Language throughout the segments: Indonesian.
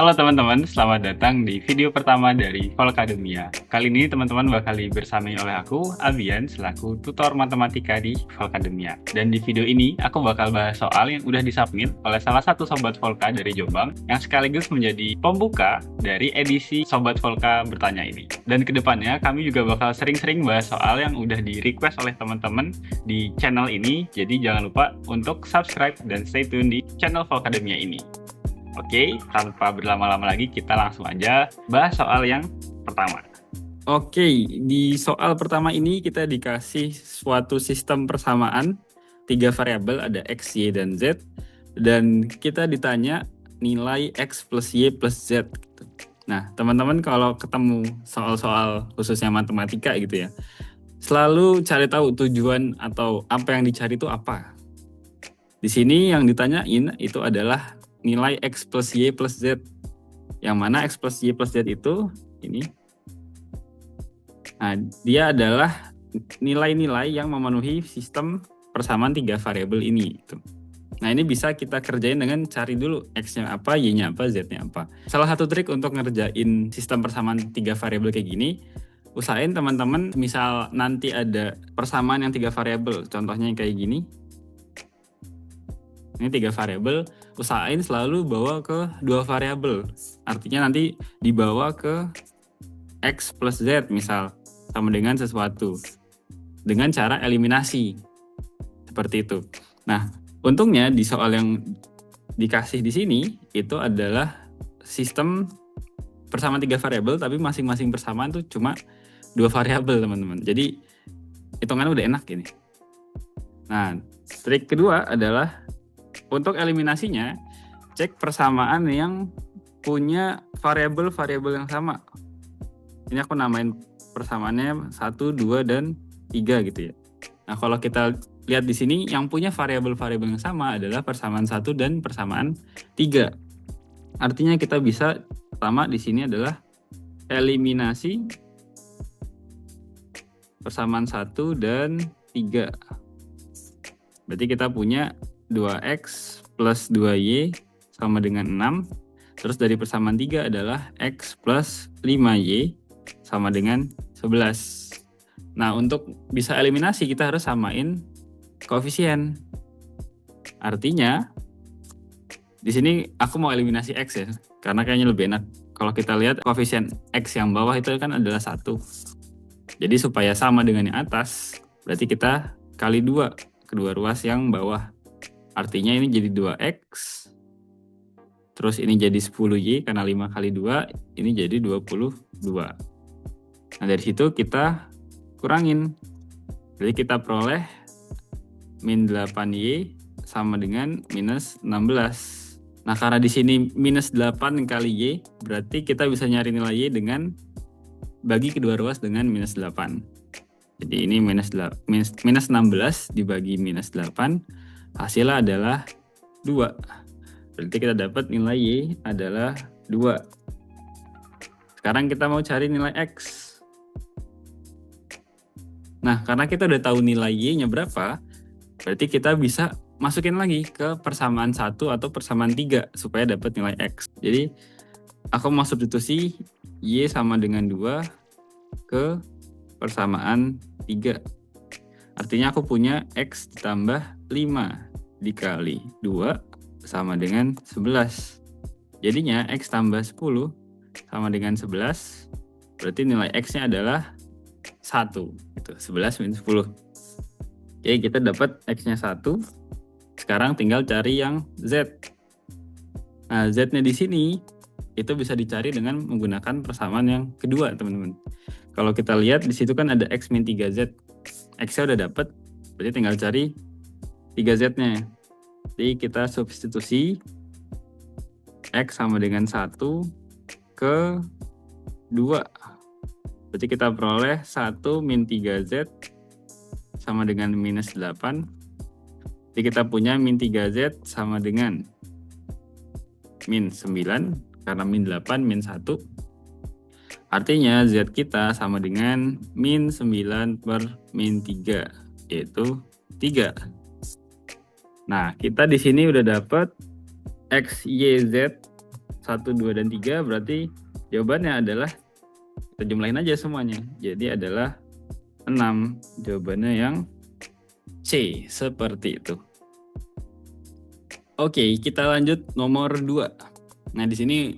Halo teman-teman, selamat datang di video pertama dari Volcademia. Kali ini teman-teman bakal dibersamai oleh aku, Abian, selaku tutor matematika di Volcademia. Dan di video ini, aku bakal bahas soal yang udah disubmit oleh salah satu Sobat Volca dari Jombang, yang sekaligus menjadi pembuka dari edisi Sobat Volca bertanya ini. Dan kedepannya, kami juga bakal sering-sering bahas soal yang udah di-request oleh teman-teman di channel ini, jadi jangan lupa untuk subscribe dan stay tune di channel Volcademia ini. Oke, tanpa berlama-lama lagi kita langsung aja bahas soal yang pertama. Oke, di soal pertama ini kita dikasih suatu sistem persamaan 3 variabel, ada X, Y, dan Z, dan kita ditanya nilai X plus Y plus Z. Nah, teman-teman kalau ketemu soal-soal khususnya matematika gitu ya, selalu cari tahu tujuan atau apa yang dicari itu apa. Di sini yang ditanyain itu adalah nilai X plus Y plus Z. Yang mana X plus Y plus Z itu ini. Nah, dia adalah nilai-nilai yang memenuhi sistem persamaan 3 variabel ini. Nah, ini bisa kita kerjain dengan cari dulu X-nya apa, Y-nya apa, Z-nya apa. Salah satu trik untuk ngerjain sistem persamaan 3 variabel kayak gini, usahain teman-teman misal nanti ada persamaan yang 3 variabel, contohnya kayak gini. Ini 3 variabel, usahain selalu bawa ke 2 variabel. Artinya nanti dibawa ke X plus Z misal, sama dengan sesuatu. Dengan cara eliminasi. Seperti itu. Nah, untungnya di soal yang dikasih di sini, itu adalah sistem persamaan 3 variabel, tapi masing-masing persamaan tuh cuma 2 variabel teman-teman. Jadi, hitungannya udah enak ini. Nah, trik kedua adalah untuk eliminasinya, cek persamaan yang punya variabel-variabel yang sama. Ini aku namain persamaannya 1, 2, dan 3 gitu ya. Nah, kalau kita lihat di sini, yang punya variabel-variabel yang sama adalah persamaan 1 dan persamaan 3. Artinya kita bisa, pertama di sini adalah eliminasi persamaan 1 dan 3. Berarti kita punya 2X plus 2Y sama dengan 6. Terus dari persamaan 3 adalah X plus 5Y sama dengan 11. Nah, untuk bisa eliminasi kita harus samain koefisien. Artinya, di sini aku mau eliminasi X ya, karena kayaknya lebih enak. Kalau kita lihat koefisien X yang bawah itu kan adalah 1. Jadi supaya sama dengan yang atas, berarti kita kali 2 kedua ruas yang bawah. Artinya ini jadi 2X, terus ini jadi 10Y karena 5 kali 2, ini jadi 22. Nah, dari situ kita kurangin. Jadi kita peroleh min 8Y sama dengan minus 16. Nah, karena di sini minus 8 kali Y, berarti kita bisa nyari nilai Y dengan bagi kedua ruas dengan minus 8. Jadi ini minus 16 dibagi minus 8, hasilnya adalah 2. Berarti kita dapat nilai Y adalah 2. Sekarang kita mau cari nilai X. Nah, karena kita udah tahu nilai Y-nya berapa, berarti kita bisa masukin lagi ke persamaan 1 atau persamaan 3 supaya dapat nilai X. Jadi, aku mau substitusi Y sama dengan 2 ke persamaan 3. Artinya aku punya X ditambah 5 dikali 2 sama dengan 11. Jadinya X tambah 10 sama dengan 11. Berarti nilai X-nya adalah 1. Gitu. 11 minus 10. Oke, kita dapat X-nya 1. Sekarang tinggal cari yang Z. Nah, Z-nya di sini itu bisa dicari dengan menggunakan persamaan yang kedua, teman-teman. Kalau kita lihat di situ kan ada X min 3Z. X-nya udah dapat, berarti tinggal cari 3Z-nya. Jadi kita substitusi X sama dengan 1 ke 2. Berarti kita peroleh 1 min 3Z sama dengan minus 8. Jadi kita punya min 3Z sama dengan min 9, karena min 8 min 1. Artinya Z kita sama dengan min 9 per min 3, yaitu 3. Nah, kita di sini udah dapat X, Y, Z 1, 2, dan 3, berarti jawabannya adalah, kita jumlahin aja semuanya. Jadi adalah 6. Jawabannya yang C, seperti itu. Oke, kita lanjut nomor 2. Nah, di sini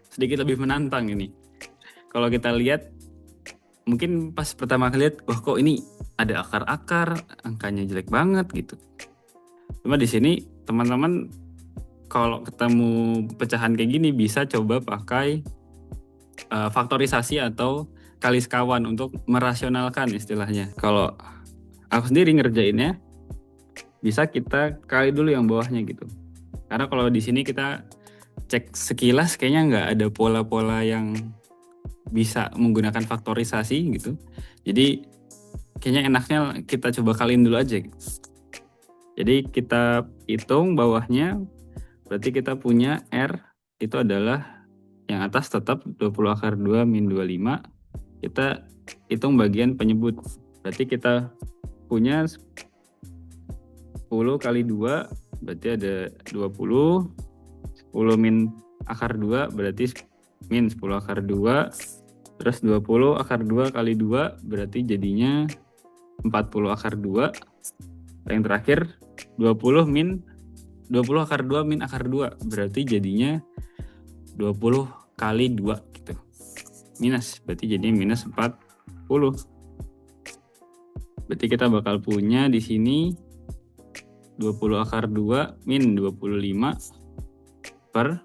sedikit lebih menantang ini. Kalau kita lihat, mungkin pas pertama kali lihat, wah kok ini ada akar-akar, angkanya jelek banget gitu. Cuma di sini teman-teman kalau ketemu pecahan kayak gini bisa coba pakai faktorisasi atau kali sekawan untuk merasionalkan istilahnya. Kalau aku sendiri ngerjainnya, bisa kita kali dulu yang bawahnya gitu. Karena kalau di sini kita cek sekilas kayaknya nggak ada pola-pola yang bisa menggunakan faktorisasi gitu. Jadi kayaknya enaknya kita coba kaliin dulu aja gitu. Jadi kita hitung bawahnya, berarti kita punya R itu adalah yang atas tetap 20 akar 2 min 25. Kita hitung bagian penyebut. Berarti kita punya 10 kali 2 berarti ada 20. 10 min akar 2 berarti min 10 akar 2. Terus 20 akar 2 kali 2 berarti jadinya 40 akar 2. Yang terakhir 20 akar 2 min akar 2 berarti jadinya 20 kali 2 gitu. Minus, berarti jadi minus 40. Berarti kita bakal punya di sini 20 akar 2 min 25 per,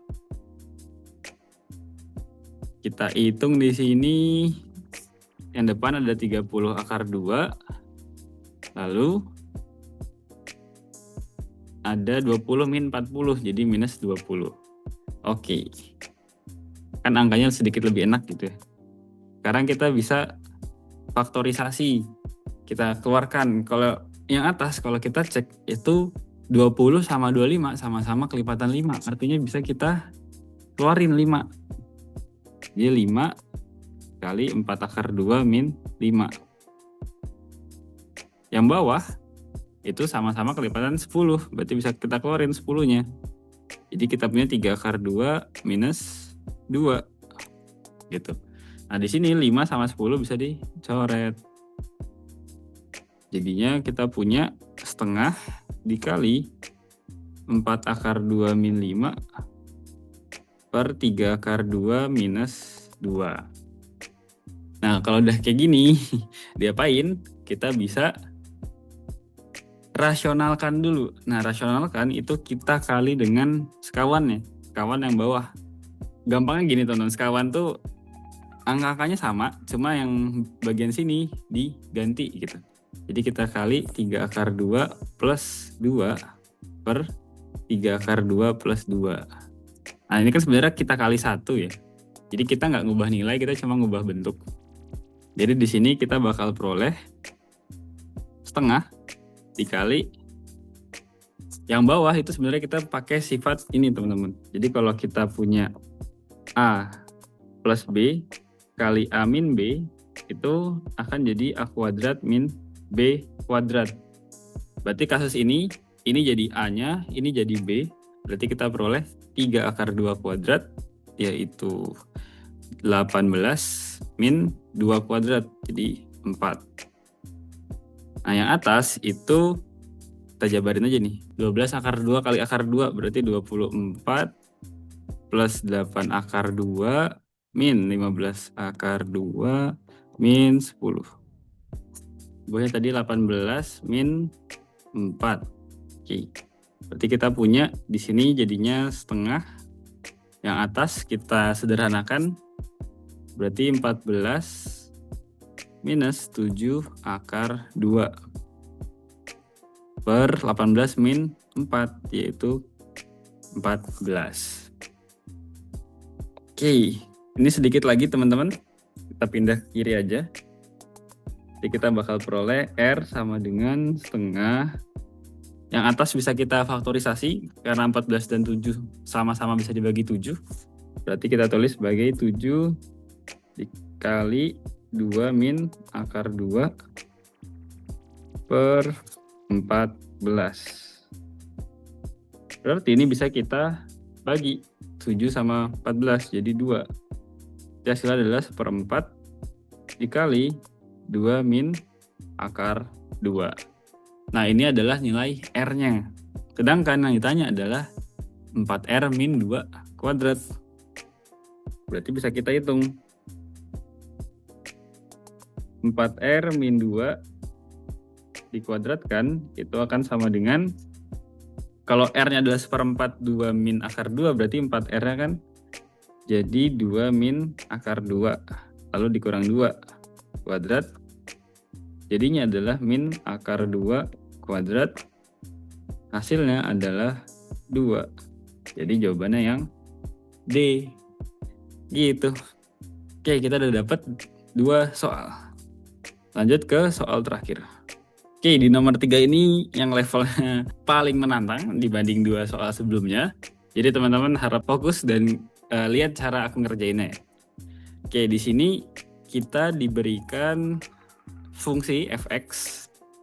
kita hitung di sini yang depan ada 30 akar 2, lalu ada 20 min 40 jadi minus 20. Oke. Kan angkanya sedikit lebih enak gitu ya. Sekarang kita bisa faktorisasi. Kita keluarkan. Kalau yang atas, kalau kita cek itu 20 sama 25 sama-sama kelipatan 5. Artinya bisa kita keluarin 5. Jadi 5 kali 4 akar 2 min 5. Yang bawah itu sama-sama kelipatan 10. Berarti bisa kita keluarin 10-nya. Jadi kita punya 3 akar 2 minus 2 gitu. Nah di sini 5 sama 10 bisa dicoret. Jadinya kita punya setengah dikali 4 akar 2 min 5 per 3 akar 2 minus 2. Nah kalau udah kayak gini diapain? Kita bisa rasionalkan dulu. Nah rasionalkan itu kita kali dengan sekawannya, sekawan yang bawah. Gampangnya gini teman-teman, sekawan tuh angka-angkanya sama, cuma yang bagian sini diganti gitu. Jadi kita kali 3 akar 2 plus 2 per 3 akar 2 plus 2. Nah ini kan sebenarnya kita kali 1 ya. Jadi kita nggak ngubah nilai, kita cuma ngubah bentuk. Jadi di sini kita bakal peroleh setengah dikali yang bawah itu sebenarnya kita pakai sifat ini teman-teman. Jadi kalau kita punya A plus B kali A min B itu akan jadi A kuadrat min B kuadrat. Berarti kasus ini jadi A-nya, ini jadi B. Berarti kita peroleh 3 akar 2 kuadrat yaitu 18 min 2 kuadrat jadi 4. Nah yang atas itu kita jabarin aja nih. 12 akar 2 kali akar 2 berarti 24 plus 8 akar 2 min 15 akar 2 min 10. Bawahnya tadi 18 min 4. Oke. Berarti kita punya di sini jadinya setengah. Yang atas kita sederhanakan. Berarti 14 minus 7 akar 2 per 18 min 4 yaitu 14. Oke, ini sedikit lagi teman-teman. Kita pindah ke kiri aja. Jadi kita bakal peroleh R sama dengan setengah. Yang atas bisa kita faktorisasi karena 14 dan 7 sama-sama bisa dibagi 7. Berarti kita tulis sebagai 7 dikali 2 min akar 2 per 14. Berarti ini bisa kita bagi 7 sama 14 jadi 2. Jadi hasilnya adalah 1/4 dikali 2 min akar 2. Nah ini adalah nilai R-nya. Sedangkan yang ditanya adalah 4R min 2 kuadrat. Berarti bisa kita hitung. 4R min 2 dikuadratkan itu akan sama dengan, kalau R-nya adalah 1/4 2 min akar 2 berarti 4R-nya kan jadi 2 min akar 2 lalu dikurang 2 kuadrat. Jadinya adalah min akar 2 kuadrat. Hasilnya adalah 2. Jadi jawabannya yang D. Gitu. Oke, kita udah dapat 2 soal. Lanjut ke soal terakhir. Oke, di nomor 3 ini yang levelnya paling menantang dibanding 2 soal sebelumnya. Jadi teman-teman harap fokus dan lihat cara aku ngerjainnya. Oke, di sini kita diberikan fungsi fx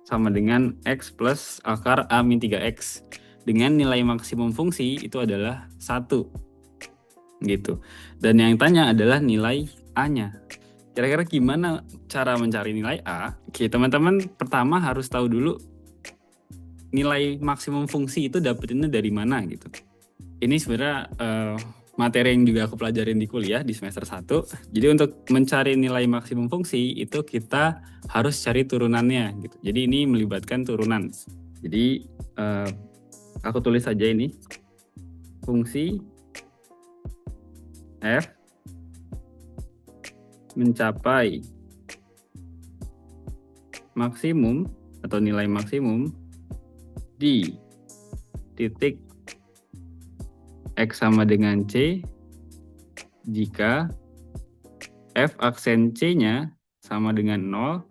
sama dengan x plus akar a min 3x dengan nilai maksimum fungsi itu adalah 1 gitu. Dan yang tanya adalah nilai a-nya. Kira-kira gimana cara mencari nilai a? Oke, teman-teman pertama harus tahu dulu nilai maksimum fungsi itu dapetinnya dari mana gitu. Ini sebenarnya materi yang juga aku pelajarin di kuliah di semester 1. Jadi untuk mencari nilai maksimum fungsi itu kita harus cari turunannya gitu. Jadi ini melibatkan turunan. Jadi aku tulis saja ini. Fungsi f mencapai maksimum atau nilai maksimum di titik X sama dengan C jika F aksen C-nya sama dengan 0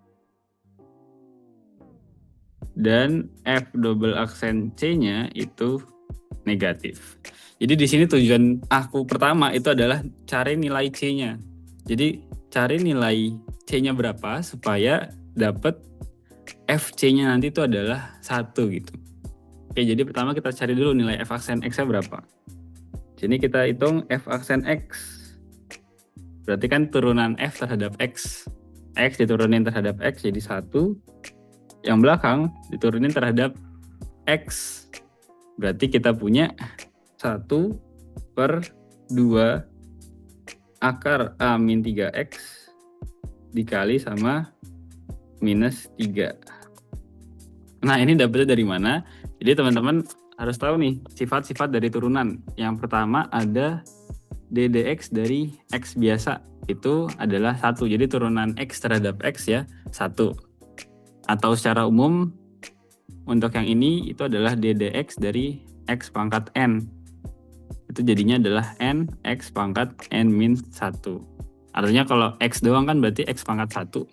dan F double aksen C-nya itu negatif. Jadi di sini tujuan aku pertama itu adalah cari nilai C-nya. Jadi cari nilai C-nya berapa supaya dapat FC-nya nanti itu adalah 1 gitu. Oke, jadi pertama kita cari dulu nilai F aksen X-nya berapa. Sini kita hitung F aksen X. Berarti kan turunan F terhadap X. X diturunin terhadap X jadi 1. Yang belakang diturunin terhadap X. Berarti kita punya 1/2 akar A min 3X dikali sama minus 3. Nah ini dapetnya dari mana? Jadi teman-teman harus tahu nih sifat-sifat dari turunan. Yang pertama ada ddx dari X biasa. Itu adalah 1. Jadi turunan X terhadap X ya 1. Atau secara umum untuk yang ini itu adalah ddx dari X pangkat N. Itu jadinya adalah N X pangkat N min 1. Artinya kalau X doang kan berarti X pangkat 1.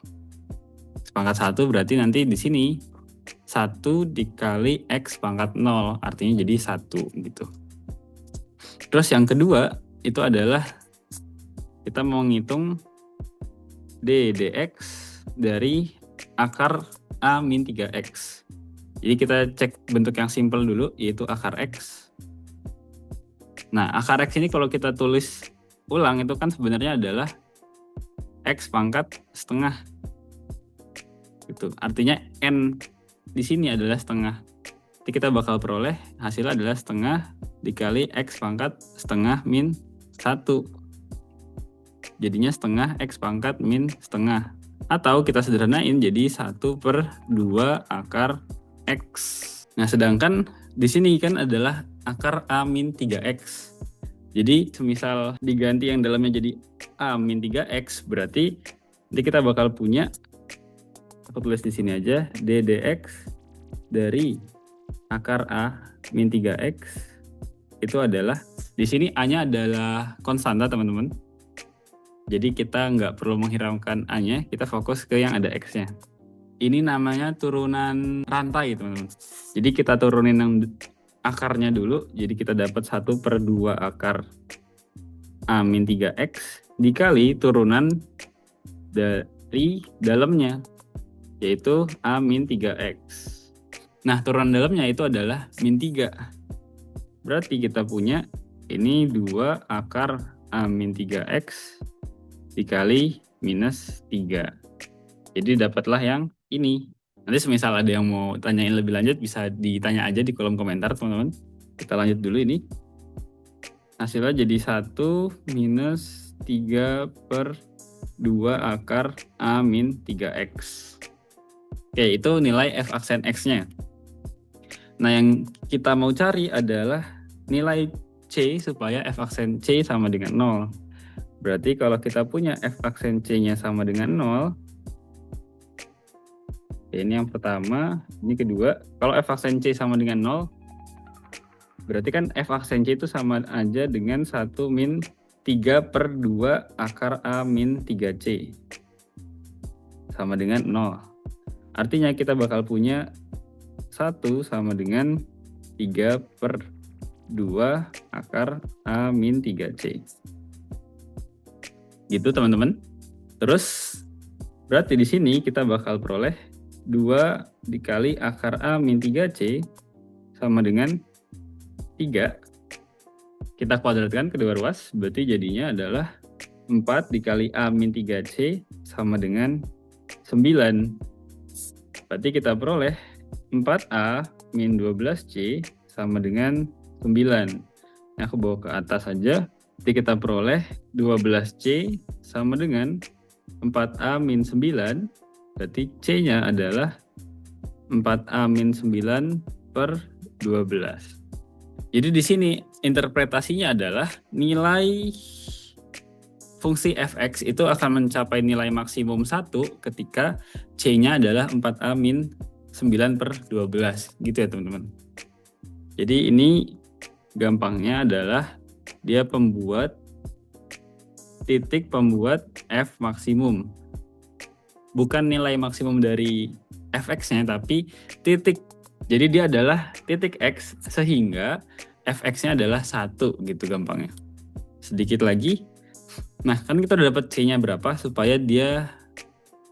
X pangkat 1 berarti nanti di sini 1 dikali X pangkat 0, artinya jadi 1 gitu. Terus yang kedua itu adalah kita mau ngitung ddx dari akar A min 3X. Jadi kita cek bentuk yang simpel dulu, yaitu akar X. Nah, akar X ini kalau kita tulis ulang itu kan sebenarnya adalah X pangkat setengah. Gitu. Artinya N di sini adalah setengah. Jadi kita bakal peroleh hasilnya adalah setengah dikali X pangkat setengah min 1. Jadinya setengah X pangkat min setengah. Atau kita sederhanain jadi 1/2 akar X. Nah sedangkan di sini kan adalah akar A min 3X. Jadi semisal diganti yang dalamnya jadi A min 3X, berarti nanti kita bakal punya, aku tulis di sini aja, ddx dari akar A min 3X itu adalah, di sini A-nya adalah konstanta teman-teman. Jadi kita nggak perlu menghiraukan A-nya, kita fokus ke yang ada X-nya. Ini namanya turunan rantai teman-teman. Jadi kita turunin yang akarnya dulu, jadi kita dapat 1/2 akar A min 3X dikali turunan dari dalamnya, yaitu A min 3X. Nah turunan dalamnya itu adalah min 3. Berarti kita punya Ini 2 akar A-3X dikali minus 3. Jadi dapatlah yang ini. Nanti semisal ada yang mau tanyain lebih lanjut bisa ditanya aja di kolom komentar teman-teman. Kita lanjut dulu ini. Hasilnya jadi 1 minus 3 per 2 akar A-3X. Oke, itu nilai f aksen X-nya. Nah, yang kita mau cari adalah nilai C supaya f aksen C sama dengan 0. Berarti kalau kita punya f aksen C-nya sama dengan 0, ini yang pertama, ini kedua. Kalau f aksen C sama dengan 0, berarti kan f aksen C itu sama aja dengan 1 min 3 per 2 akar A min 3C. Sama dengan 0. Artinya kita bakal punya 1 sama dengan 3 per 2 akar A min 3C. Gitu teman-teman. Terus berarti di sini kita bakal peroleh 2 dikali akar A min 3C sama dengan 3. Kita kuadratkan kedua ruas, berarti jadinya adalah 4 dikali A min 3C sama dengan 9. Berarti kita peroleh 4A min 12C sama dengan 9. Aku bawa ke atas saja. Jadi kita peroleh 12C sama dengan 4A min 9. Berarti C-nya adalah 4A min 9 per 12. Jadi di sini interpretasinya adalah nilai fungsi fx itu akan mencapai nilai maksimum 1 ketika C-nya adalah 4A min 9 per 12. Gitu ya teman-teman. Jadi ini gampangnya adalah dia titik pembuat f maksimum. Bukan nilai maksimum dari fx-nya, tapi titik. Jadi dia adalah titik x sehingga fx-nya adalah 1 gitu gampangnya. Sedikit lagi. Nah, kan kita udah dapat C-nya berapa supaya dia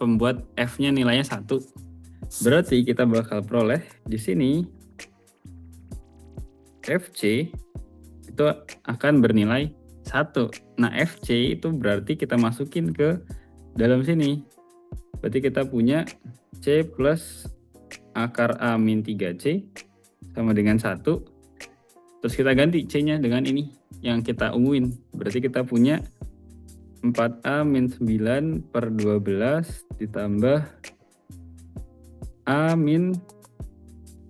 pembuat f-nya nilainya 1. Berarti kita bakal peroleh di sini fc itu akan bernilai 1. Nah, fc itu berarti kita masukin ke dalam sini. Berarti kita punya C plus akar A min 3C sama dengan 1. Terus kita ganti C-nya dengan ini yang kita unguin. Berarti kita punya 4A min 9 per 12 ditambah A min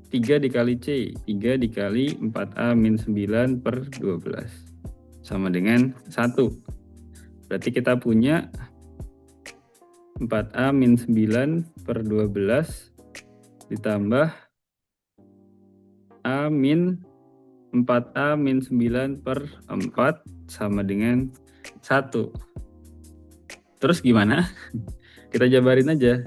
3 dikali C. 3 dikali 4A min 9 per 12 sama dengan 1. Berarti kita punya 4A min 9 per 12 ditambah A min 4A min 9 per 4 sama dengan 1. Terus gimana? Kita jabarin aja.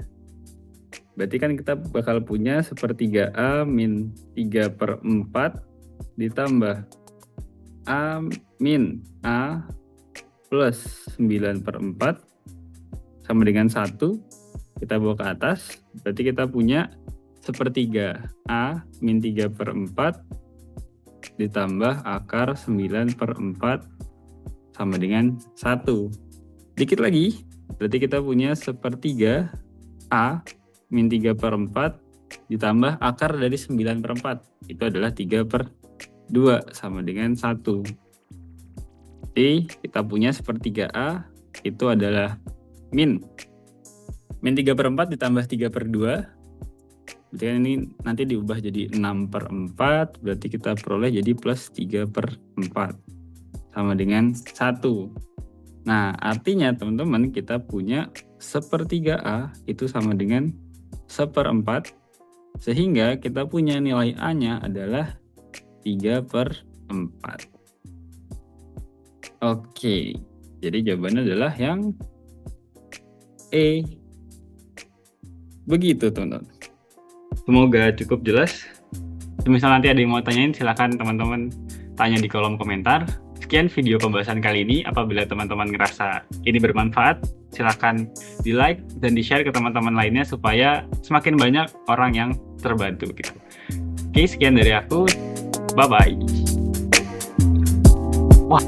Berarti kan kita bakal punya 1/3A min 3 per 4 ditambah A min A plus 9 per 4 sama dengan 1. Kita bawa ke atas. Berarti kita punya 1/3A min 3 per 4 ditambah akar 9 per 4 sama dengan 1. Dikit lagi. Berarti kita punya 1/3A min 3 per 4 ditambah akar dari 9 per 4. Itu adalah 3 per 2 sama dengan 1. Jadi kita punya 1/3A itu adalah min 3 per 4 ditambah 3 per 2. Berarti kan ini nanti diubah jadi 6 per 4. Berarti kita peroleh jadi plus 3 per 4 sama dengan 1. Nah, artinya teman-teman kita punya 1/3A itu sama dengan 1/4, sehingga kita punya nilai A-nya adalah 3 per 4. Oke, jadi jawabannya adalah yang E. Begitu teman-teman. Semoga cukup jelas. Misal nanti ada yang mau tanyain, silakan teman-teman tanya di kolom komentar. Sekian video pembahasan kali ini. Apabila teman-teman ngerasa ini bermanfaat, silakan di like dan di share ke teman-teman lainnya supaya semakin banyak orang yang terbantu gitu. Oke, sekian dari aku. Bye bye. Wah,